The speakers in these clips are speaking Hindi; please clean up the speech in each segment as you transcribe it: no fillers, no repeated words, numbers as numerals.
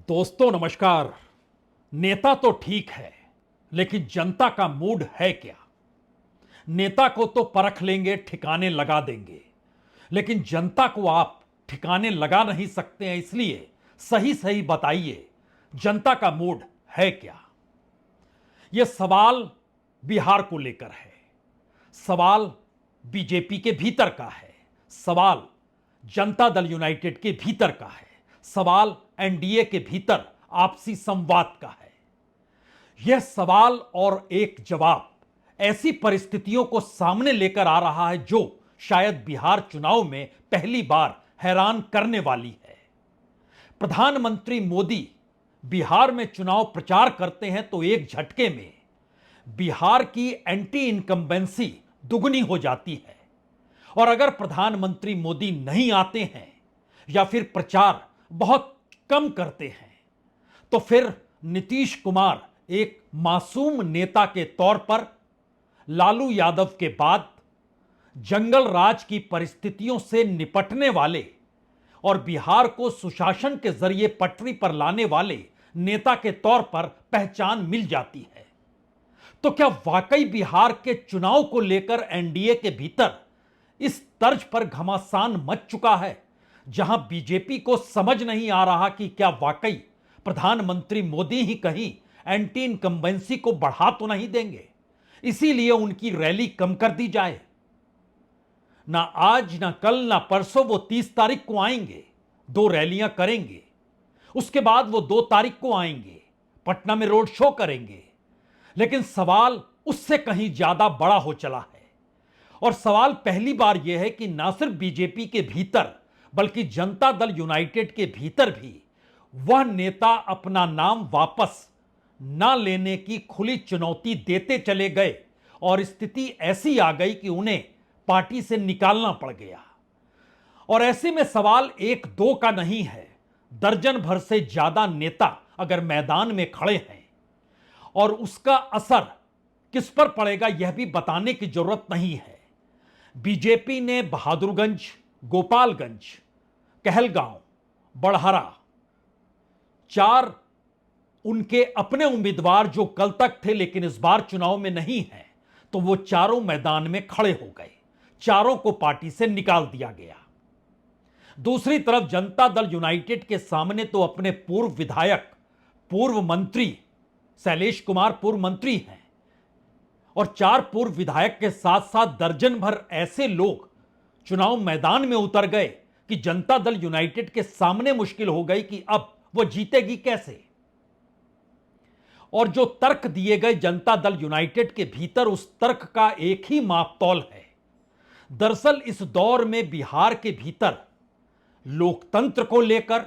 दोस्तों नमस्कार। नेता तो ठीक है, लेकिन जनता का मूड है क्या? नेता को तो परख लेंगे, ठिकाने लगा देंगे, लेकिन जनता को आप ठिकाने लगा नहीं सकते हैं। इसलिए सही सही बताइए, जनता का मूड है क्या? यह सवाल बिहार को लेकर है, सवाल बीजेपी के भीतर का है, सवाल जनता दल यूनाइटेड के भीतर का है, सवाल एनडीए के भीतर आपसी संवाद का है। यह सवाल और एक जवाब ऐसी परिस्थितियों को सामने लेकर आ रहा है जो शायद बिहार चुनाव में पहली बार हैरान करने वाली है। प्रधानमंत्री मोदी बिहार में चुनाव प्रचार करते हैं तो एक झटके में बिहार की एंटी इनकम्बेंसी दुगनी हो जाती है। और अगर प्रधानमंत्री मोदी नहीं आते हैं या फिर प्रचार बहुत कम करते हैं तो फिर नीतीश कुमार एक मासूम नेता के तौर पर लालू यादव के बाद जंगल राज की परिस्थितियों से निपटने वाले और बिहार को सुशासन के जरिए पटरी पर लाने वाले नेता के तौर पर पहचान मिल जाती है। तो क्या वाकई बिहार के चुनाव को लेकर एनडीए के भीतर इस तर्ज पर घमासान मच चुका है, जहां बीजेपी को समझ नहीं आ रहा कि क्या वाकई प्रधानमंत्री मोदी ही कहीं एंटी इनकम्बेंसी को बढ़ा तो नहीं देंगे, इसीलिए उनकी रैली कम कर दी जाए? ना आज ना कल ना परसों वो 30 तारीख को आएंगे, 2 रैलियां करेंगे, उसके बाद वो 2 तारीख को आएंगे, पटना में रोड शो करेंगे। लेकिन सवाल उससे कहीं ज्यादा बड़ा हो चला है। और सवाल पहली बार यह है कि ना सिर्फ बीजेपी के भीतर बल्कि जनता दल यूनाइटेड के भीतर भी वह नेता अपना नाम वापस ना लेने की खुली चुनौती देते चले गए और स्थिति ऐसी आ गई कि उन्हें पार्टी से निकालना पड़ गया। और ऐसे में सवाल 1-2 का नहीं है, दर्जन भर से ज्यादा नेता अगर मैदान में खड़े हैं और उसका असर किस पर पड़ेगा यह भी बताने की जरूरत नहीं है। बीजेपी ने बहादुरगंज, गोपालगंज, कहलगांव, बड़हरा 4 उनके अपने उम्मीदवार जो कल तक थे लेकिन इस बार चुनाव में नहीं है, तो वो चारों मैदान में खड़े हो गए, चारों को पार्टी से निकाल दिया गया। दूसरी तरफ जनता दल यूनाइटेड के सामने तो अपने पूर्व विधायक, पूर्व मंत्री शैलेश कुमार पूर्व मंत्री हैं और 4 पूर्व विधायक के साथ साथ दर्जन भर ऐसे लोग चुनाव मैदान में उतर गए कि जनता दल यूनाइटेड के सामने मुश्किल हो गई कि अब वो जीतेगी कैसे। और जो तर्क दिए गए जनता दल यूनाइटेड के भीतर, उस तर्क का एक ही मापतौल है। दरअसल इस दौर में बिहार के भीतर लोकतंत्र को लेकर,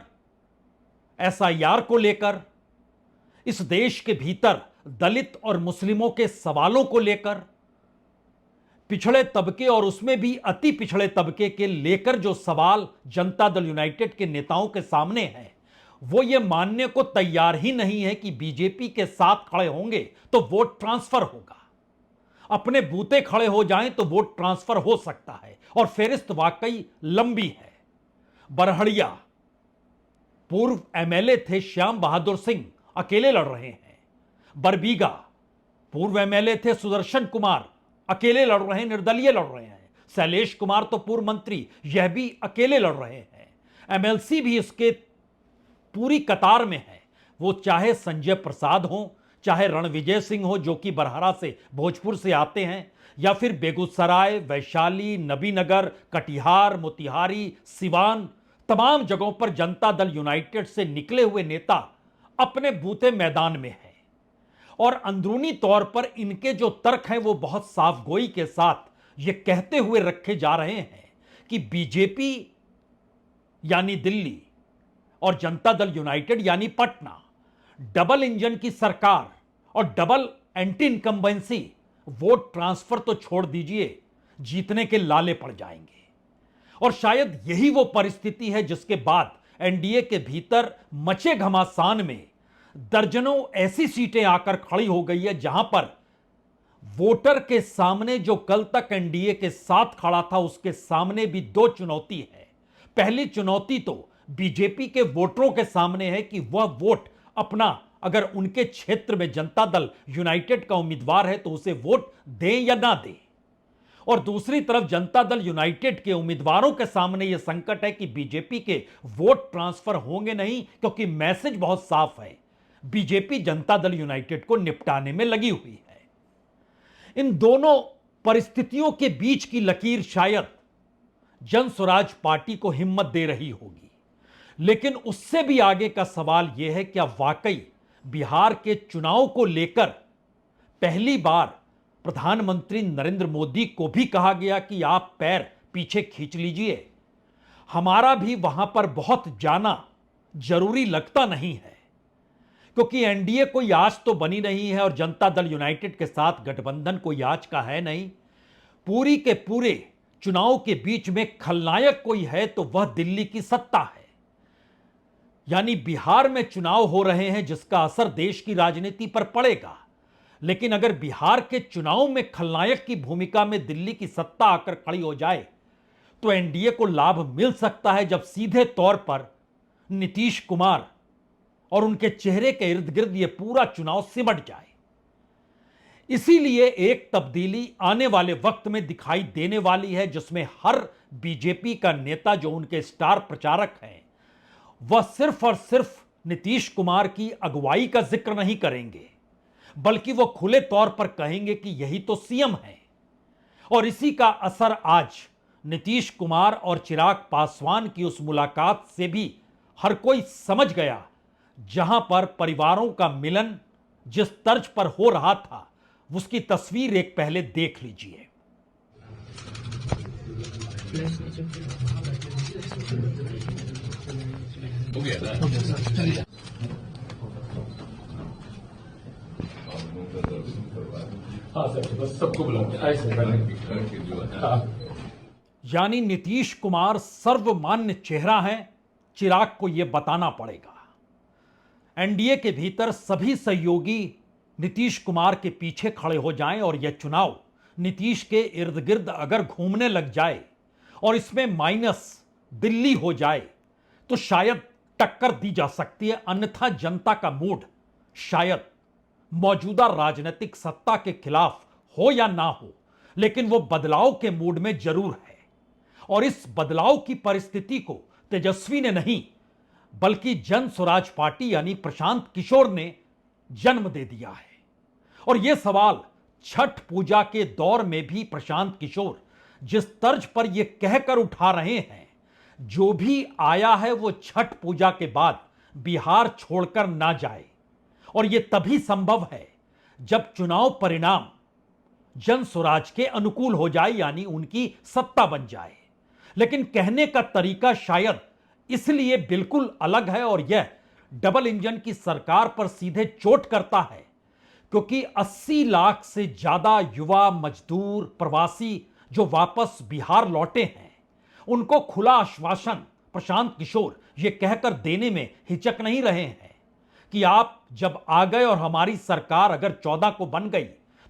एसआईआर को लेकर, इस देश के भीतर दलित और मुस्लिमों के सवालों को लेकर, पिछड़े तबके और उसमें भी अति पिछड़े तबके के लेकर जो सवाल जनता दल यूनाइटेड के नेताओं के सामने है, वो ये मानने को तैयार ही नहीं है कि बीजेपी के साथ खड़े होंगे तो वोट ट्रांसफर होगा, अपने बूते खड़े हो जाएं तो वोट ट्रांसफर हो सकता है। और फेरिस्त वाकई लंबी है। बरहड़िया पूर्व एमएलए थे श्याम बहादुर सिंह, अकेले लड़ रहे हैं। बरबीघा पूर्व एमएलए थे सुदर्शन कुमार, अकेले लड़ रहे हैं, निर्दलीय लड़ रहे हैं। शैलेश कुमार तो पूर्व मंत्री, यह भी अकेले लड़ रहे हैं। एमएलसी भी इसके पूरी कतार में है। वो चाहे संजय प्रसाद हो, चाहे रणविजय सिंह हो जो कि बरहरा से, भोजपुर से आते हैं, या फिर बेगूसराय, वैशाली, नबीनगर, कटिहार, मोतिहारी, सिवान, तमाम जगहों पर जनता दल यूनाइटेड से निकले हुए नेता अपने बूते मैदान में हैं। और अंदरूनी तौर पर इनके जो तर्क हैं वो बहुत साफगोई के साथ ये कहते हुए रखे जा रहे हैं कि बीजेपी यानी दिल्ली और जनता दल यूनाइटेड यानी पटना, डबल इंजन की सरकार और double anti incumbency, vote transfer तो छोड़ दीजिए, जीतने के लाले पड़ जाएंगे। और शायद यही वो परिस्थिति है जिसके बाद एनडीए के भीतर मचे घमासान में दर्जनों ऐसी सीटें आकर खड़ी हो गई है जहां पर वोटर के सामने जो कल तक एनडीए के साथ खड़ा था उसके सामने भी 2 चुनौती है। पहली चुनौती तो बीजेपी के वोटरों के सामने है कि वह वोट अपना, अगर उनके क्षेत्र में जनता दल यूनाइटेड का उम्मीदवार है तो उसे वोट दें या ना दें। और दूसरी तरफ जनता दल यूनाइटेड के उम्मीदवारों के सामने यह संकट है कि बीजेपी के वोट ट्रांसफर होंगे नहीं, क्योंकि मैसेज बहुत साफ है, बीजेपी जनता दल यूनाइटेड को निपटाने में लगी हुई है। इन दोनों परिस्थितियों के बीच की लकीर शायद जन स्वराज पार्टी को हिम्मत दे रही होगी, लेकिन उससे भी आगे का सवाल यह है, क्या वाकई बिहार के चुनाव को लेकर पहली बार प्रधानमंत्री नरेंद्र मोदी को भी कहा गया कि आप पैर पीछे खींच लीजिए, हमारा भी वहां पर बहुत जाना जरूरी लगता नहीं है, क्योंकि एनडीए कोई आज तो बनी नहीं है और जनता दल यूनाइटेड के साथ गठबंधन कोई आज का है नहीं। पूरी के पूरे चुनाव के बीच में खलनायक कोई है तो वह दिल्ली की सत्ता है। यानी बिहार में चुनाव हो रहे हैं जिसका असर देश की राजनीति पर पड़ेगा, लेकिन अगर बिहार के चुनाव में खलनायक की भूमिका में दिल्ली की सत्ता आकर खड़ी हो जाए तो एनडीए को लाभ मिल सकता है, जब सीधे तौर पर नीतीश कुमार और उनके चेहरे के इर्द गिर्द यह पूरा चुनाव सिमट जाए। इसीलिए एक तब्दीली आने वाले वक्त में दिखाई देने वाली है, जिसमें हर बीजेपी का नेता जो उनके स्टार प्रचारक हैं वह सिर्फ और सिर्फ नीतीश कुमार की अगुवाई का जिक्र नहीं करेंगे, बल्कि वह खुले तौर पर कहेंगे कि यही तो सीएम है। और इसी का असर आज नीतीश कुमार और चिराग पासवान की उस मुलाकात से भी हर कोई समझ गया, जहां पर परिवारों का मिलन जिस तर्ज पर हो रहा था उसकी तस्वीर एक पहले देख लीजिए। हो गया ना? हाँ सर, बस सबको बुलाओ। यानी नीतीश कुमार सर्वमान्य चेहरा है, चिराग को यह बताना पड़ेगा। एनडीए के भीतर सभी सहयोगी नीतीश कुमार के पीछे खड़े हो जाएं और यह चुनाव नीतीश के इर्द गिर्द अगर घूमने लग जाए और इसमें माइनस दिल्ली हो जाए तो शायद टक्कर दी जा सकती है, अन्यथा जनता का मूड शायद मौजूदा राजनीतिक सत्ता के खिलाफ हो या ना हो, लेकिन वो बदलाव के मूड में जरूर है। और इस बदलाव की परिस्थिति को तेजस्वी ने नहीं बल्कि जन स्वराज पार्टी यानी प्रशांत किशोर ने जन्म दे दिया है। और यह सवाल छठ पूजा के दौर में भी प्रशांत किशोर जिस तर्ज पर यह कहकर उठा रहे हैं, जो भी आया है वो छठ पूजा के बाद बिहार छोड़कर ना जाए। और यह तभी संभव है जब चुनाव परिणाम जन स्वराज के अनुकूल हो जाए, यानी उनकी सत्ता बन जाए। लेकिन कहने का तरीका शायद इसलिए बिल्कुल अलग है और यह डबल इंजन की सरकार पर सीधे चोट करता है, क्योंकि 80 लाख से ज्यादा युवा मजदूर प्रवासी जो वापस बिहार लौटे हैं, उनको खुला आश्वासन प्रशांत किशोर ये कहकर देने में हिचक नहीं रहे हैं कि आप जब आ गए और हमारी सरकार अगर 14 को बन गई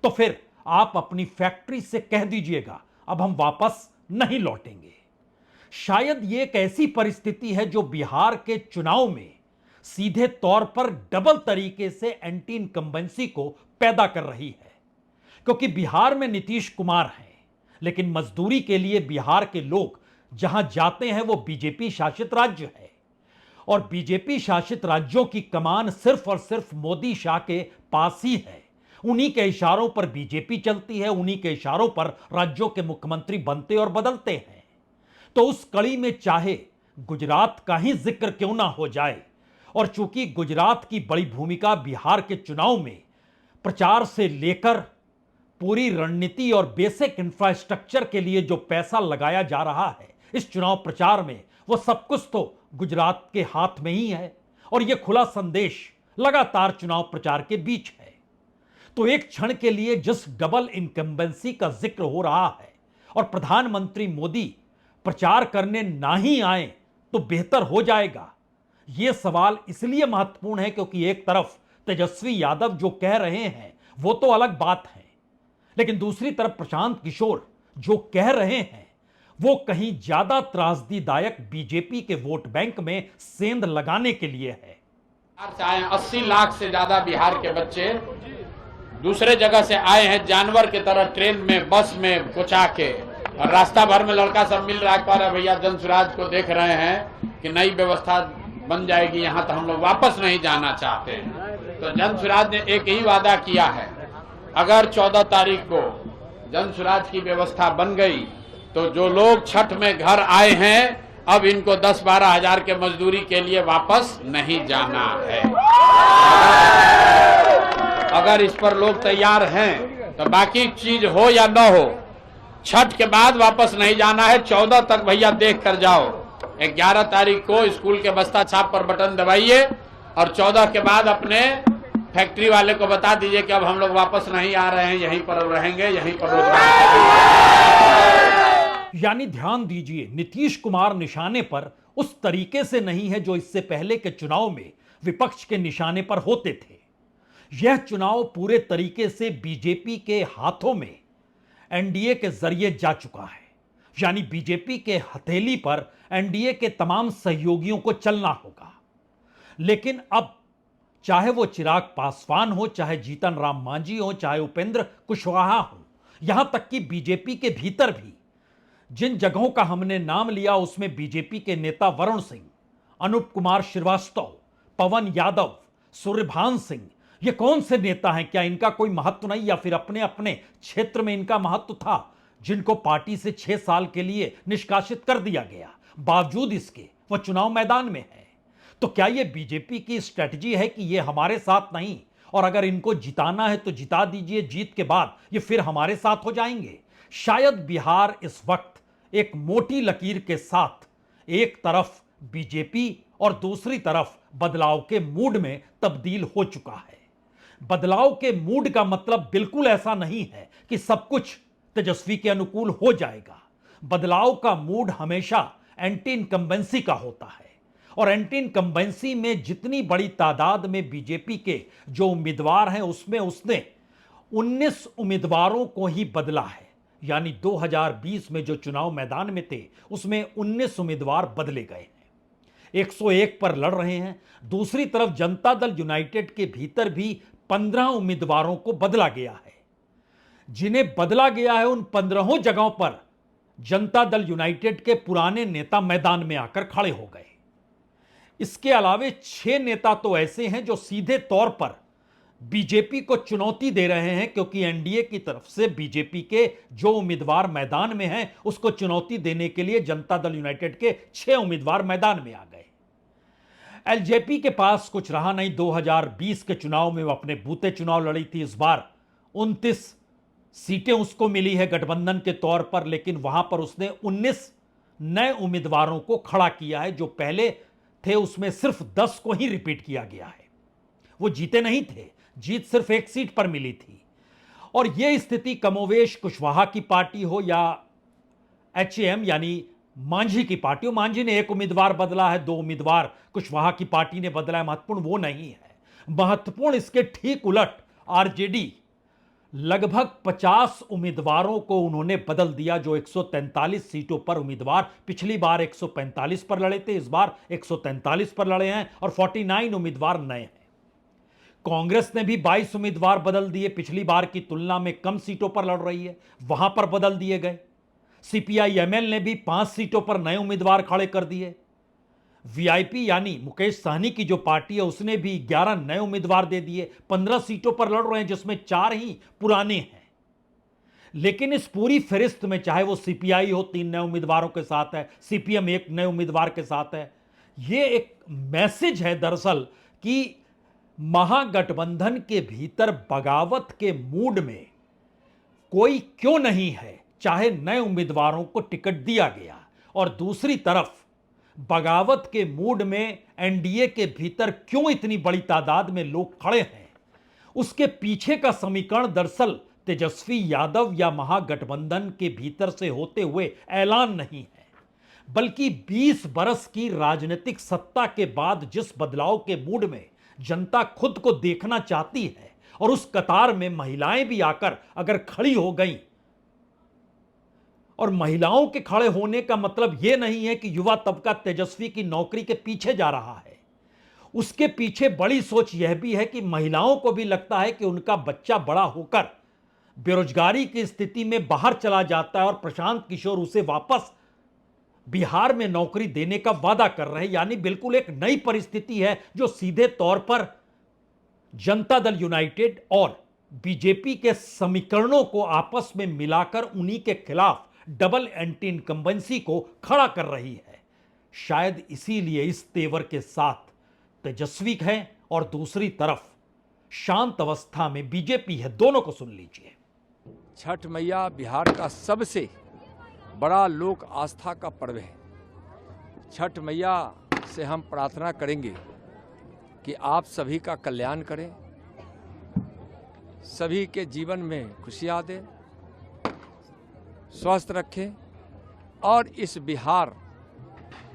तो फिर आप अपनी फैक्ट्री से कह दीजिएगा अब हम वापस नहीं लौटेंगे। शायद ये एक ऐसी परिस्थिति है जो बिहार के चुनाव में सीधे तौर पर डबल तरीके से एंटी इनकम्बेंसी को पैदा कर रही है, क्योंकि बिहार में नीतीश कुमार हैं, लेकिन मजदूरी के लिए बिहार के लोग जहां जाते हैं वो बीजेपी शासित राज्य है और बीजेपी शासित राज्यों की कमान सिर्फ और सिर्फ मोदी शाह के पास ही है। उन्हीं के इशारों पर बीजेपी चलती है, उन्हीं के इशारों पर राज्यों के मुख्यमंत्री बनते और बदलते हैं। तो उस कड़ी में चाहे गुजरात का ही जिक्र क्यों ना हो जाए, और चूंकि गुजरात की बड़ी भूमिका बिहार के चुनाव में प्रचार से लेकर पूरी रणनीति और बेसिक इंफ्रास्ट्रक्चर के लिए जो पैसा लगाया जा रहा है इस चुनाव प्रचार में, वो सब कुछ तो गुजरात के हाथ में ही है। और यह खुला संदेश लगातार चुनाव प्रचार के बीच है। तो एक क्षण के लिए जिस डबल इनकम्बेंसी का जिक्र हो रहा है और प्रधानमंत्री मोदी प्रचार करने ना ही आए तो बेहतर हो जाएगा, यह सवाल इसलिए महत्वपूर्ण है क्योंकि एक तरफ तेजस्वी यादव जो कह रहे हैं वो तो अलग बात है, लेकिन दूसरी तरफ प्रशांत किशोर जो कह रहे हैं वो कहीं ज्यादा त्रासदीदायक बीजेपी के वोट बैंक में सेंध लगाने के लिए है। चाहे 80 लाख से ज्यादा बिहार के बच्चे दूसरे जगह से आए हैं, जानवर की तरह ट्रेन में, बस में कुचा के, और रास्ता भर में लड़का सब मिल रहा है, कह रहे भैया जनसुराज को देख रहे हैं कि नई व्यवस्था बन जाएगी यहाँ, तो हम लोग वापस नहीं जाना चाहते हैं। तो जनसुराज ने एक ही वादा किया है, अगर 14 तारीख को जनसुराज की व्यवस्था बन गई तो जो लोग छठ में घर आए हैं, अब इनको 10-12 हजार के मजदूरी के लिए वापस नहीं जाना है। अगर इस पर लोग तैयार हैं तो बाकी चीज हो या न हो, छठ के बाद वापस नहीं जाना है। 14 तक भैया देख कर जाओ, 11 तारीख को स्कूल के बस्ता छाप पर बटन दबाइए और 14 के बाद अपने फैक्ट्री वाले को बता दीजिए कि अब हम लोग वापस नहीं आ रहे हैं, यहीं पर रहेंगे, यहीं पर रोजगार करेंगे। यानी ध्यान दीजिए, नीतीश कुमार निशाने पर उस तरीके से नहीं है जो इससे पहले के चुनाव में विपक्ष के निशाने पर होते थे। यह चुनाव पूरे तरीके से बीजेपी के हाथों में एनडीए के जरिए जा चुका है। यानी बीजेपी के हथेली पर एनडीए के तमाम सहयोगियों को चलना होगा। लेकिन अब चाहे वो चिराग पासवान हो, चाहे जीतन राम मांझी हो, चाहे उपेंद्र कुशवाहा हो, यहां तक कि बीजेपी के भीतर भी जिन जगहों का हमने नाम लिया उसमें बीजेपी के नेता वरुण सिंह, अनूप कुमार श्रीवास्तव, पवन यादव, सूर्यभान सिंह, ये कौन से नेता हैं? क्या इनका कोई महत्व नहीं, या फिर अपने अपने क्षेत्र में इनका महत्व था, जिनको पार्टी से 6 साल के लिए निष्कासित कर दिया गया, बावजूद इसके वह चुनाव मैदान में है। तो क्या यह बीजेपी की स्ट्रेटजी है कि ये हमारे साथ नहीं, और अगर इनको जिताना है तो जिता दीजिए, जीत के बाद ये फिर हमारे साथ हो जाएंगे? शायद बिहार इस वक्त एक मोटी लकीर के साथ एक तरफ बीजेपी और दूसरी तरफ बदलाव के मूड में तब्दील हो चुका है। बदलाव के मूड का मतलब बिल्कुल ऐसा नहीं है कि सब कुछ तेजस्वी के अनुकूल हो जाएगा। बदलाव का मूड हमेशा एंटी इनकम्बेंसी का होता है, और एंटी इनकम्बेंसी में जितनी बड़ी तादाद में बीजेपी के जो उम्मीदवार हैं उसमें उसने 19 उम्मीदवारों को ही बदला है। यानी 2020 में जो चुनाव मैदान में थे उसमें 19 उम्मीदवार बदले गए हैं, 101 पर लड़ रहे हैं। दूसरी तरफ जनता दल यूनाइटेड के भीतर भी 15 उम्मीदवारों को बदला गया है। जिन्हें बदला गया है उन 15 जगहों पर जनता दल यूनाइटेड के पुराने नेता मैदान में आकर खड़े हो गए। इसके अलावे 6 नेता तो ऐसे हैं जो सीधे तौर पर बीजेपी को चुनौती दे रहे हैं, क्योंकि एनडीए की तरफ से बीजेपी के जो उम्मीदवार मैदान में हैं उसको चुनौती देने के लिए जनता दल यूनाइटेड के 6 उम्मीदवार मैदान में आ गए। एलजेपी के पास कुछ रहा नहीं। 2020 के चुनाव में वो अपने बूते चुनाव लड़ी थी। इस बार 29 सीटें उसको मिली है गठबंधन के तौर पर, लेकिन वहां पर उसने 19 नए उम्मीदवारों को खड़ा किया है। जो पहले थे उसमें सिर्फ 10 को ही रिपीट किया गया है। वो जीते नहीं थे, जीत सिर्फ एक सीट पर मिली थी। और यह स्थिति कमोवेश कुशवाहा की पार्टी हो या एचएम यानी मांझी की पार्टी हो, मांझी ने 1 उम्मीदवार बदला है, 2 उम्मीदवार कुशवाहा की पार्टी ने बदला है। महत्वपूर्ण वो नहीं है। महत्वपूर्ण इसके ठीक उलट आरजेडी लगभग 50 उम्मीदवारों को उन्होंने बदल दिया। जो 143 सीटों पर उम्मीदवार पिछली बार 145 पर लड़े थे, इस बार 143 पर लड़े हैं और 49 उम्मीदवार नए हैं। कांग्रेस ने भी 22 उम्मीदवार बदल दिए, पिछली बार की तुलना में कम सीटों पर लड़ रही है, वहां पर बदल दिए गए। सीपीआई-एमएल ने भी 5 सीटों पर नए उम्मीदवार खड़े कर दिए। वीआईपी यानी मुकेश सहनी की जो पार्टी है उसने भी 11 नए उम्मीदवार दे दिए। 15 सीटों पर लड़ रहे हैं जिसमें 4 ही पुराने हैं। लेकिन इस पूरी फहरिस्त में चाहे वो सीपीआई हो 3 नए उम्मीदवारों के साथ है, सीपीएम 1 नए उम्मीदवार के साथ है। यह एक मैसेज है दरअसल कि महागठबंधन के भीतर बगावत के मूड में कोई क्यों नहीं है, चाहे नए उम्मीदवारों को टिकट दिया गया। और दूसरी तरफ बगावत के मूड में एनडीए के भीतर क्यों इतनी बड़ी तादाद में लोग खड़े हैं, उसके पीछे का समीकरण दरअसल तेजस्वी यादव या महागठबंधन के भीतर से होते हुए ऐलान नहीं है, बल्कि 20 बरस की राजनीतिक सत्ता के बाद जिस बदलाव के मूड में जनता खुद को देखना चाहती है, और उस कतार में महिलाएं भी आकर अगर खड़ी हो गई और महिलाओं के खड़े होने का मतलब यह नहीं है कि युवा तबका तेजस्वी की नौकरी के पीछे जा रहा है। उसके पीछे बड़ी सोच यह भी है कि महिलाओं को भी लगता है कि उनका बच्चा बड़ा होकर बेरोजगारी की स्थिति में बाहर चला जाता है और प्रशांत किशोर उसे वापस बिहार में नौकरी देने का वादा कर रहे हैं। यानी बिल्कुल एक नई परिस्थिति है जो सीधे तौर पर जनता दल यूनाइटेड और बीजेपी के समीकरणों को आपस में मिलाकर उन्हीं के खिलाफ डबल एंटी इनकम्बेंसी को खड़ा कर रही है। शायद इसीलिए इस तेवर के साथ तेजस्वी है और दूसरी तरफ शांत अवस्था में बीजेपी है। दोनों को सुन लीजिए। छठ मैया बिहार का सबसे बड़ा लोक आस्था का पर्व है। छठ मैया से हम प्रार्थना करेंगे कि आप सभी का कल्याण करें, सभी के जीवन में खुशियाँ दें, स्वस्थ रखें और इस बिहार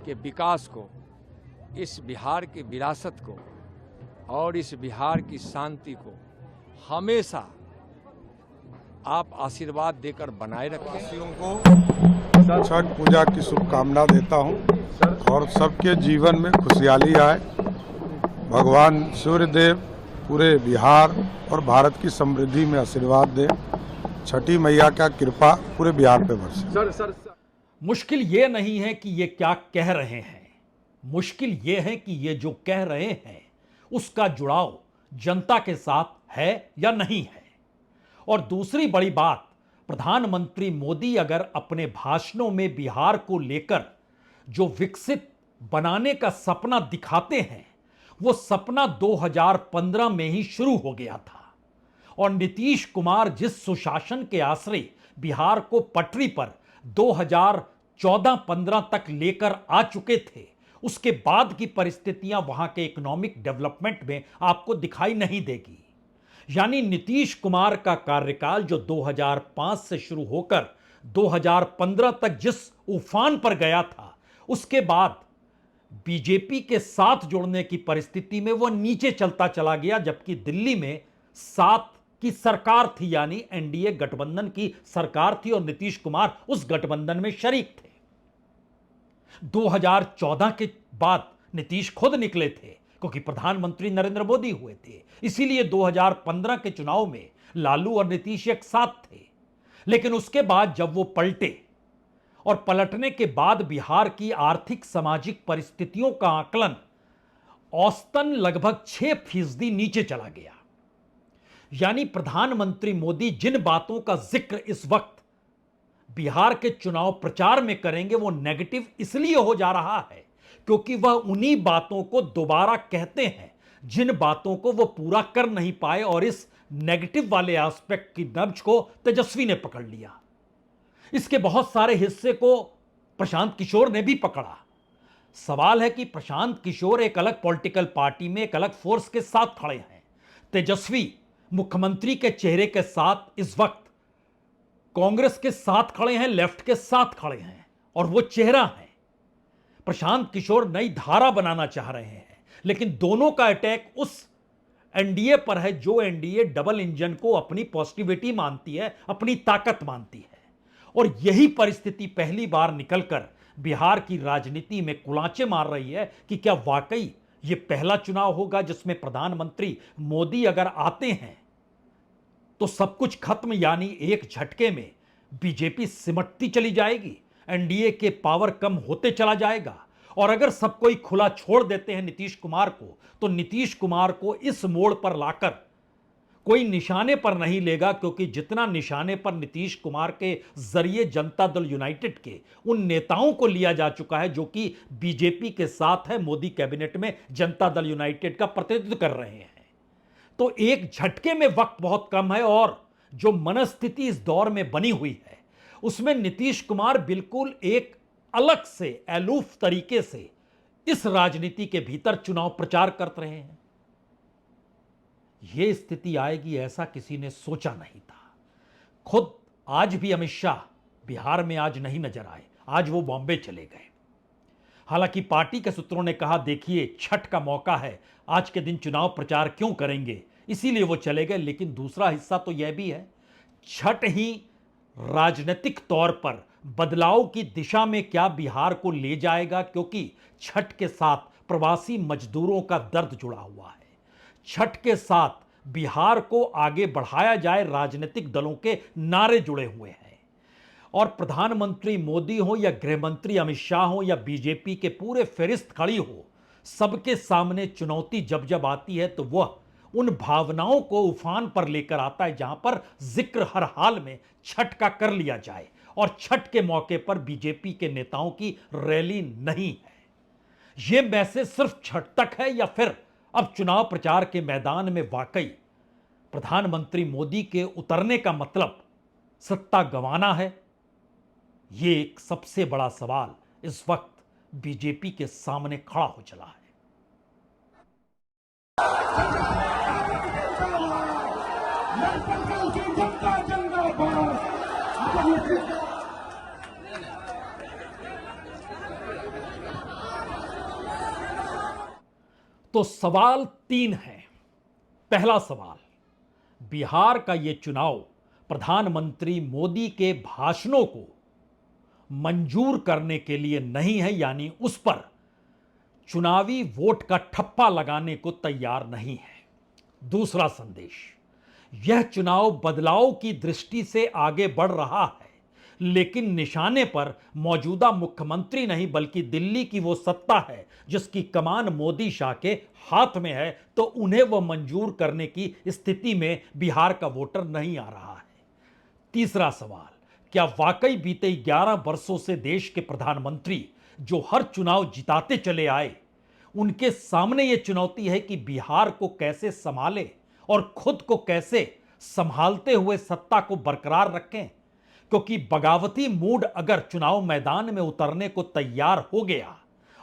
के विकास को, इस बिहार की विरासत को और इस बिहार की शांति को हमेशा आप आशीर्वाद देकर बनाए रखें। वासियों को छठ पूजा की शुभकामना देता हूं और सबके जीवन में खुशहाली आए। भगवान सूर्यदेव पूरे बिहार और भारत की समृद्धि में आशीर्वाद दे। छठी मैया का कृपा पूरे बिहार पे बरसे। मुश्किल ये नहीं है कि ये क्या कह रहे हैं, मुश्किल ये है कि ये जो कह रहे हैं उसका जुड़ाव जनता के साथ है या नहीं है। और दूसरी बड़ी बात, प्रधानमंत्री मोदी अगर अपने भाषणों में बिहार को लेकर जो विकसित बनाने का सपना दिखाते हैं, वो सपना 2015 में ही शुरू हो गया था। और नीतीश कुमार जिस सुशासन के आश्रय बिहार को पटरी पर 2014-15 तक लेकर आ चुके थे, उसके बाद की परिस्थितियां वहां के इकोनॉमिक डेवलपमेंट में आपको दिखाई नहीं देगी। यानी नीतीश कुमार का कार्यकाल जो 2005 से शुरू होकर 2015 तक जिस उफान पर गया था, उसके बाद बीजेपी के साथ जोड़ने की परिस्थिति में वो नीचे चलता चला गया, जबकि दिल्ली में 7 की सरकार थी, यानी एनडीए गठबंधन की सरकार थी और नीतीश कुमार उस गठबंधन में शरीक थे। 2014 के बाद नीतीश खुद निकले थे क्योंकि प्रधानमंत्री नरेंद्र मोदी हुए थे, इसीलिए 2015 के चुनाव में लालू और नीतीश एक साथ थे। लेकिन उसके बाद जब वो पलटे और पलटने के बाद बिहार की आर्थिक सामाजिक परिस्थितियों का आकलन औसतन लगभग 6% नीचे चला गया। यानी प्रधानमंत्री मोदी जिन बातों का जिक्र इस वक्त बिहार के चुनाव प्रचार में करेंगे वो नेगेटिव इसलिए हो जा रहा है क्योंकि वह उन्हीं बातों को दोबारा कहते हैं जिन बातों को वो पूरा कर नहीं पाए, और इस नेगेटिव वाले एस्पेक्ट की नब्ज को तेजस्वी ने पकड़ लिया। इसके बहुत सारे हिस्से को प्रशांत किशोर ने भी पकड़ा। सवाल है कि प्रशांत किशोर एक अलग पॉलिटिकल पार्टी में एक अलग फोर्स के साथ खड़े हैं। तेजस्वी मुख्यमंत्री के चेहरे के साथ इस वक्त कांग्रेस के साथ खड़े हैं, लेफ्ट के साथ खड़े हैं, और वो चेहरा है। प्रशांत किशोर नई धारा बनाना चाह रहे हैं, लेकिन दोनों का अटैक उस एनडीए पर है जो एनडीए डबल इंजन को अपनी पॉजिटिविटी मानती है, अपनी ताकत मानती है। और यही परिस्थिति पहली बार निकलकर बिहार की राजनीति में कुलांचे मार रही है कि क्या वाकई ये पहला चुनाव होगा जिसमें प्रधानमंत्री मोदी अगर आते हैं तो सब कुछ खत्म, यानी एक झटके में बीजेपी सिमटती चली जाएगी, एनडीए के पावर कम होते चला जाएगा। और अगर सब कोई खुला छोड़ देते हैं नीतीश कुमार को, तो नीतीश कुमार को इस मोड़ पर लाकर कोई निशाने पर नहीं लेगा, क्योंकि जितना निशाने पर नीतीश कुमार के जरिए जनता दल यूनाइटेड के उन नेताओं को लिया जा चुका है जो कि बीजेपी के साथ है, मोदी कैबिनेट में जनता दल यूनाइटेड का प्रतिनिधित्व कर रहे हैं। तो एक झटके में वक्त बहुत कम है, और जो मनस्थिति इस दौर में बनी हुई है उसमें नीतीश कुमार बिल्कुल एक अलग से अलूफ तरीके से इस राजनीति के भीतर चुनाव प्रचार कर रहे हैं। यह स्थिति आएगी ऐसा किसी ने सोचा नहीं था। खुद आज भी अमित शाह बिहार में आज नहीं नजर आए, आज वो बॉम्बे चले गए। हालांकि पार्टी के सूत्रों ने कहा, देखिए छठ का मौका है, आज के दिन चुनाव प्रचार क्यों करेंगे, इसीलिए वो चले गए। लेकिन दूसरा हिस्सा तो यह भी है, छठ ही राजनीतिक तौर पर बदलाव की दिशा में क्या बिहार को ले जाएगा, क्योंकि छठ के साथ प्रवासी मजदूरों का दर्द जुड़ा हुआ है। छठ के साथ बिहार को आगे बढ़ाया जाए राजनीतिक दलों के नारे जुड़े हुए हैं। और प्रधानमंत्री मोदी हो या गृह मंत्री अमित शाह हो या बीजेपी के पूरे फेरिस्त खड़ी हो, सबके सामने चुनौती जब जब आती है तो वह उन भावनाओं को उफान पर लेकर आता है जहां पर जिक्र हर हाल में छठ का कर लिया जाए। और छठ के मौके पर बीजेपी के नेताओं की रैली नहीं है। यह मैसेज सिर्फ छठ तक है या फिर अब चुनाव प्रचार के मैदान में वाकई प्रधानमंत्री मोदी के उतरने का मतलब सत्ता गंवाना है? यह एक सबसे बड़ा सवाल इस वक्त बीजेपी के सामने खड़ा हो चला है। तो सवाल 3 हैं। पहला सवाल, बिहार का यह चुनाव प्रधानमंत्री मोदी के भाषणों को मंजूर करने के लिए नहीं है, यानी उस पर चुनावी वोट का ठप्पा लगाने को तैयार नहीं है। दूसरा संदेश, यह चुनाव बदलाव की दृष्टि से आगे बढ़ रहा है, लेकिन निशाने पर मौजूदा मुख्यमंत्री नहीं बल्कि दिल्ली की वो सत्ता है जिसकी कमान मोदी शाह के हाथ में है, तो उन्हें वह मंजूर करने की स्थिति में बिहार का वोटर नहीं आ रहा है। तीसरा सवाल, क्या वाकई बीते 11 वर्षों से देश के प्रधानमंत्री जो हर चुनाव जिताते चले आए, उनके सामने यह चुनौती है कि बिहार को कैसे संभाले और खुद को कैसे संभालते हुए सत्ता को बरकरार रखें? क्योंकि बगावती मूड अगर चुनाव मैदान में उतरने को तैयार हो गया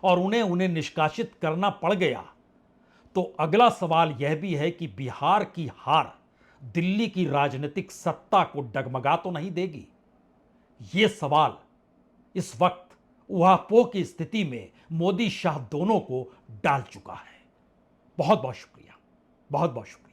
और उन्हें निष्कासित करना पड़ गया, तो अगला सवाल यह भी है कि बिहार की हार दिल्ली की राजनीतिक सत्ता को डगमगा तो नहीं देगी? यह सवाल इस वक्त ऊहापोह की स्थिति में मोदी शाह दोनों को डाल चुका है। बहुत बहुत शुक्रिया, बहुत बहुत शुक्रिया।